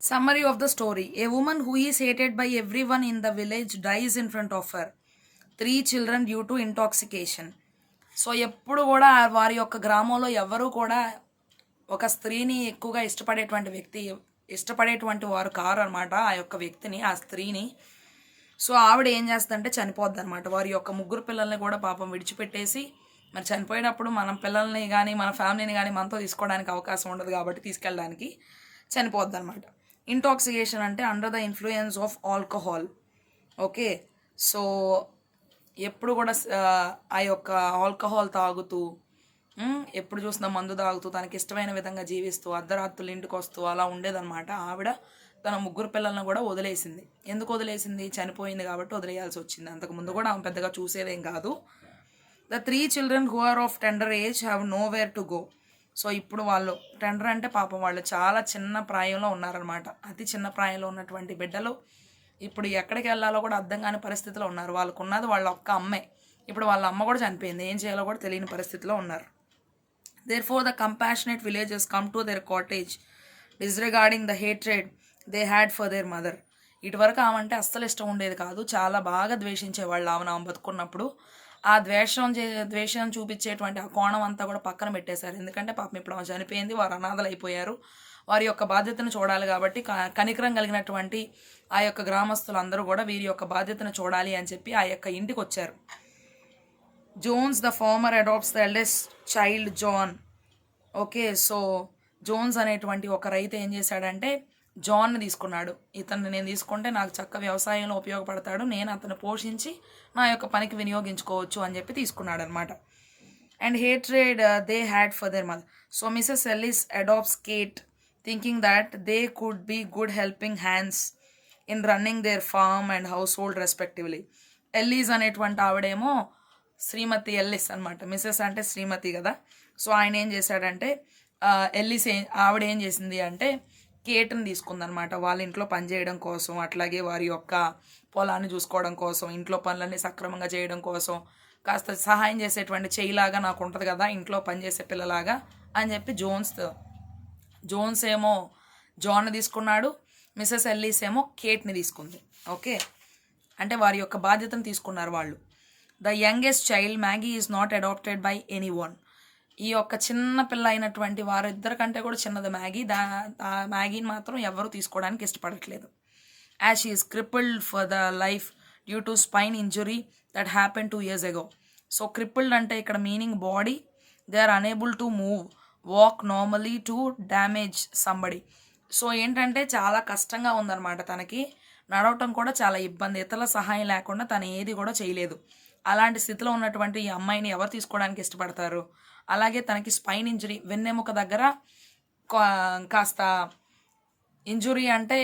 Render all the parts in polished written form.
Summary of the story. A woman who is hated by everyone in the village dies in front of her. 3 children due to intoxication. So ఎప్పుడు కూడా వారి యొక్క గ్రామంలో ఎవరు కూడా ఒక స్త్రీని ఎక్కువగా ఇష్టపడేటువంటి వారు కారు అనమాట. ఆ యొక్క వ్యక్తిని, ఆ స్త్రీని. సో ఆవిడ ఏం చేస్తుందంటే చనిపోద్ది అనమాట. వారి యొక్క ముగ్గురు పిల్లల్ని కూడా పాపం విడిచిపెట్టేసి, మరి చనిపోయినప్పుడు మనం పిల్లల్ని కానీ మన ఫ్యామిలీని కానీ మనతో తీసుకోవడానికి అవకాశం ఉండదు కాబట్టి తీసుకెళ్ళడానికి చనిపోద్ది అనమాట. ఇంటాక్సికేషన్ అంటే under the influence of alcohol. Okay, so ఎప్పుడు కూడా ఆ యొక్క ఆల్కహాల్ తాగుతూ, ఎప్పుడు చూసినా మందు తాగుతూ, తనకి ఇష్టమైన విధంగా జీవిస్తూ, అర్ధరాత్రులు ఇంటికి వస్తూ అలా ఉండేదన్నమాట. ఆవిడ తన ముగ్గురు పిల్లలను కూడా వదిలేసింది. ఎందుకు వదిలేసింది? చనిపోయింది కాబట్టి వదిలేయాల్సి వచ్చింది. అంతకుముందు కూడా ఆమె పెద్దగా చూసేదేం కాదు. The 3 children who are of tender age have nowhere to go. So ఇప్పుడు వాళ్ళు టెండర్ అంటే పాపం వాళ్ళు చాలా చిన్న ప్రాయంలో ఉన్నారనమాట. అతి చిన్న ప్రాయంలో ఉన్నటువంటి బిడ్డలు ఇప్పుడు ఎక్కడికి వెళ్ళాలో కూడా అర్థం కాని పరిస్థితిలో ఉన్నారు. వాళ్ళకు ఉన్నది వాళ్ళ ఒక్క అమ్మే. ఇప్పుడు వాళ్ళ అమ్మ కూడా చనిపోయింది. ఏం చేయాలో కూడా తెలియని పరిస్థితిలో ఉన్నారు. Therefore, the compassionate villagers come to their cottage, disregarding the hatred they had for their mother. ఇటువరకు ఆమె అస్సలు ఇష్టం ఉండేది కాదు. చాలా బాగా ద్వేషించేవాళ్ళు ఆమె బతుకున్నప్పుడు. ఆ ద్వేషం చూపించేటువంటి ఆ కోణం అంతా కూడా పక్కన పెట్టేశారు. ఎందుకంటే పాపం ఇప్పుడు ఆమె చనిపోయింది, వారు అనాథలు అయిపోయారు. వారి యొక్క బాధ్యతను చూడాలి కాబట్టి కనికరం కలిగినటువంటి ఆ యొక్క గ్రామస్తులందరూ కూడా వీరి యొక్క బాధ్యతను చూడాలి అని చెప్పి ఆ యొక్క ఇంటికి వచ్చారు. Jones the farmer adopts the eldest child John. Okay, so Jones అనేటువంటి ఒక రైతు ఏం చేశాడంటే జాన్ని తీసుకున్నాడు. ఇతన్ని నేను తీసుకుంటే నాకు చక్క వ్యవసాయంలో ఉపయోగపడతాడు, నేను అతను పోషించి నా యొక్క పనికి వినియోగించుకోవచ్చు అని చెప్పి తీసుకున్నాడు అనమాట. And hatred they had for their mother. So Mrs Ellis adopts Kate, thinking that they could be good helping hands in running their farm and household respectively. Ellis అనేటువంటి ఆవిడేమో శ్రీమతి ఎల్లిస్ అనమాట. మిసెస్ అంటే శ్రీమతి కదా. So ఆయన ఏం చేశాడంటే Ellis ఆవిడ ఏం చేసింది అంటే కేట్ని తీసుకుందనమాట. వాళ్ళ ఇంట్లో పనిచేయడం కోసం, అట్లాగే వారి యొక్క పొలాన్ని చూసుకోవడం కోసం, ఇంట్లో పనులన్నీ సక్రమంగా చేయడం కోసం కాస్త సహాయం చేసేటువంటి చెయ్యిలాగా నాకు ఉంటుంది కదా ఇంట్లో పనిచేసే పిల్లలాగా అని చెప్పి జోన్స్ ఏమో జాన్ని తీసుకున్నాడు, మిసెస్ ఎల్లిస్ ఏమో కేట్ని తీసుకుంది. ఓకే, అంటే వారి యొక్క బాధ్యతను తీసుకున్నారు వాళ్ళు. The youngest child Maggie is not adopted by anyone. ఈ యొక్క చిన్న పిల్ల అయినటువంటి వారిద్దరికంటే కూడా చిన్నది మ్యాగీ. ఆ మ్యాగీని మాత్రం ఎవరు తీసుకోవడానికి ఇష్టపడట్లేదు. As she is crippled for the life due to spine injury that happen 2 years ago. So crippled అంటే ఇక్కడ meaning body. They are unable to move, walk normally to damage somebody. So ఏంటంటే చాలా కష్టంగా ఉందన్నమాట. తనకి నడవటం కూడా చాలా ఇబ్బంది. ఇతరుల సహాయం లేకుండా తను ఏది కూడా చేయలేదు. అలాంటి స్థితిలో ఉన్నటువంటి ఈ అమ్మాయిని ఎవరు తీసుకోవడానికి ఇష్టపడతారు? అలాగే తనకి స్పైన్ ఇంజరీ, వెన్నెముక దగ్గర కాస్త ఇంజురీ అంటే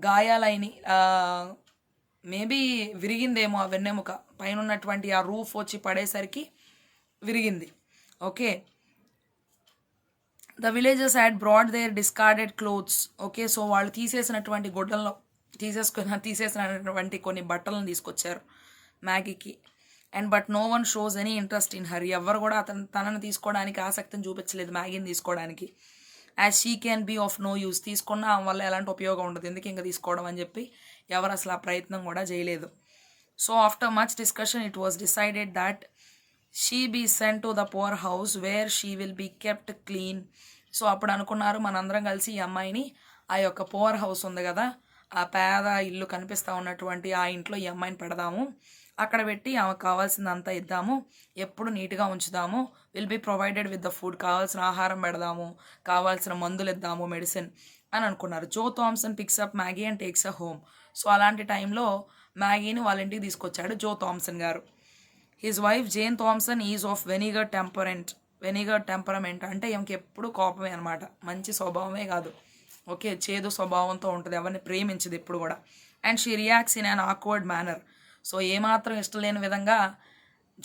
గాయాలైన, మేబీ విరిగిందేమో ఆ వెన్నెముక. పైన ఉన్నటువంటి ఆ రూఫ్ వచ్చి పడేసరికి విరిగింది. Okay, the villagers had brought their discarded clothes. Okay, so వాళ్ళు తీసేసినటువంటి గుడ్డల్లో తీసేసినటువంటి కొన్ని బట్టలను తీసుకొచ్చారు మ్యాగీకి. And but no one shows any interest in her. ఎవరు కూడా తనను తీసుకోవడానికి ఆసక్తిని చూపించలేదు మ్యాగీని తీసుకోవడానికి. As she can be of no use. తీసుకున్న వల్ల ఎలాంటి ఉపయోగం ఉండదు, ఎందుకు ఇంకా తీసుకోవడం అని చెప్పి ఎవరు అసలు ఆ ప్రయత్నం కూడా చేయలేదు. So after much discussion it was decided that she be sent to the poor house where she will be kept clean. So అప్పుడు అనుకున్నారు మనందరం కలిసి ఈ అమ్మాయిని ఆ యొక్క పువర్ హౌస్ ఉంది కదా, ఆ పేద ఇల్లు కనిపిస్తూ ఉన్నటువంటి ఆ ఇంట్లో ఈ అమ్మాయిని పెడదాము, అక్కడ పెట్టి ఆమెకు కావాల్సిందంతా ఇద్దాము, ఎప్పుడు నీట్గా ఉంచుదాము, will be provided with the food, కావాల్సిన ఆహారం పెడదాము, కావాల్సిన మందులు ఇద్దాము, మెడిసిన్ అని అనుకున్నారు. Joe Thomson picks up Maggie and takes a home. So అలాంటి టైంలో మ్యాగీని వాళ్ళ ఇంటికి తీసుకొచ్చాడు జో థామ్సన్ గారు. His wife Jane Thomson is of vinegar temperament అంటే ఈమెకి ఎప్పుడు కోపమే అనమాట, మంచి స్వభావమే కాదు. ఓకే, చేదు స్వభావంతో ఉంటుంది, ఎవరిని ప్రేమించదు ఎప్పుడు కూడా. And she reacts in an awkward manner. So ఏమాత్రం ఇష్టం లేని విధంగా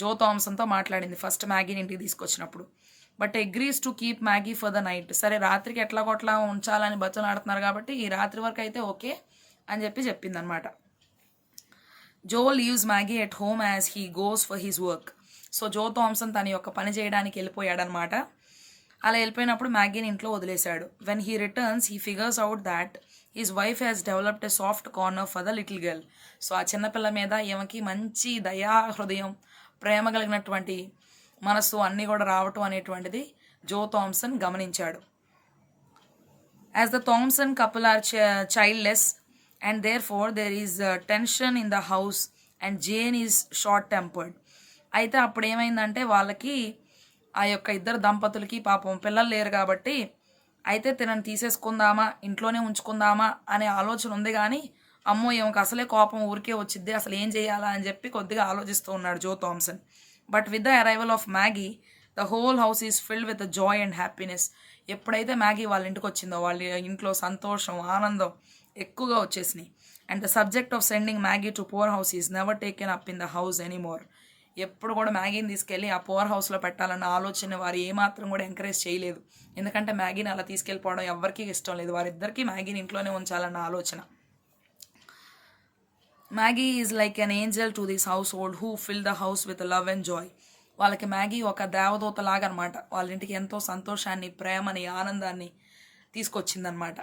జో థామ్సన్తో మాట్లాడింది ఫస్ట్ మ్యాగీని ఇంటికి తీసుకొచ్చినప్పుడు. But agrees to keep Maggi for the night. సరే రాత్రికి ఎట్లాగొట్లా ఉంచాలని బచ్చలాడుతున్నారు కాబట్టి ఈ రాత్రి వరకు అయితే ఓకే అని చెప్పింది అనమాట. Joe leaves Maggie at home as he goes for his work. So Joe Thomson తన యొక్క పని చేయడానికి వెళ్ళిపోయాడనమాట. అలా వెళ్ళిపోయినప్పుడు మ్యాగీని ఇంట్లో వదిలేశాడు. When he returns he figures out that his wife has developed a soft corner for the little girl. So ఆ చిన్నపిల్ల మీద ఈమెకి మంచి దయా హృదయం, ప్రేమ కలిగినటువంటి మనస్సు అన్నీ కూడా రావటం అనేటువంటిది జో థామ్సన్ గమనించాడు. As the Thompson couple are childless and therefore there is tension in the house and Jane is short tempered. అయితే అప్పుడు ఏమైందంటే వాళ్ళకి ఆ యొక్క ఇద్దరు దంపతులకి పాపం పిల్లలు లేరు కాబట్టి అయితే తినని తీసేసుకుందామా ఇంట్లోనే ఉంచుకుందామా అనే ఆలోచన ఉంది, కానీ అమ్మో ఏమకి అసలే కోపం ఊరికే వచ్చిద్ది, అసలు ఏం చేయాలా అని చెప్పి కొద్దిగా ఆలోచిస్తూ ఉన్నాడు Joe Thomson. But with the arrival of Maggie the whole house is filled with joy and happiness. ఎప్పుడైతే మ్యాగీ వాళ్ళ ఇంటికి వచ్చిందో వాళ్ళ ఇంట్లో సంతోషం, ఆనందం ఎక్కువగా వచ్చేసినాయి. And the subject of sending Maggie to poor house is never taken up in the house anymore. ఎప్పుడు కూడా మ్యాగీని తీసుకెళ్ళి ఆ పువర్ హౌస్లో పెట్టాలన్న ఆలోచన వారు ఏమాత్రం కూడా ఎంకరేజ్ చేయలేదు. ఎందుకంటే మ్యాగీని అలా తీసుకెళ్ళిపోవడం ఎవరికీ ఇష్టం లేదు. వారిద్దరికీ మ్యాగీని ఇంట్లోనే ఉంచాలన్న ఆలోచన. Maggi is like an angel to this house hold who fill the house with love and Joy. వాళ్ళకి మ్యాగీ ఒక దేవదూతలాగా అనమాట. వాళ్ళ ఇంటికి ఎంతో సంతోషాన్ని, ప్రేమని, ఆనందాన్ని తీసుకొచ్చిందనమాట.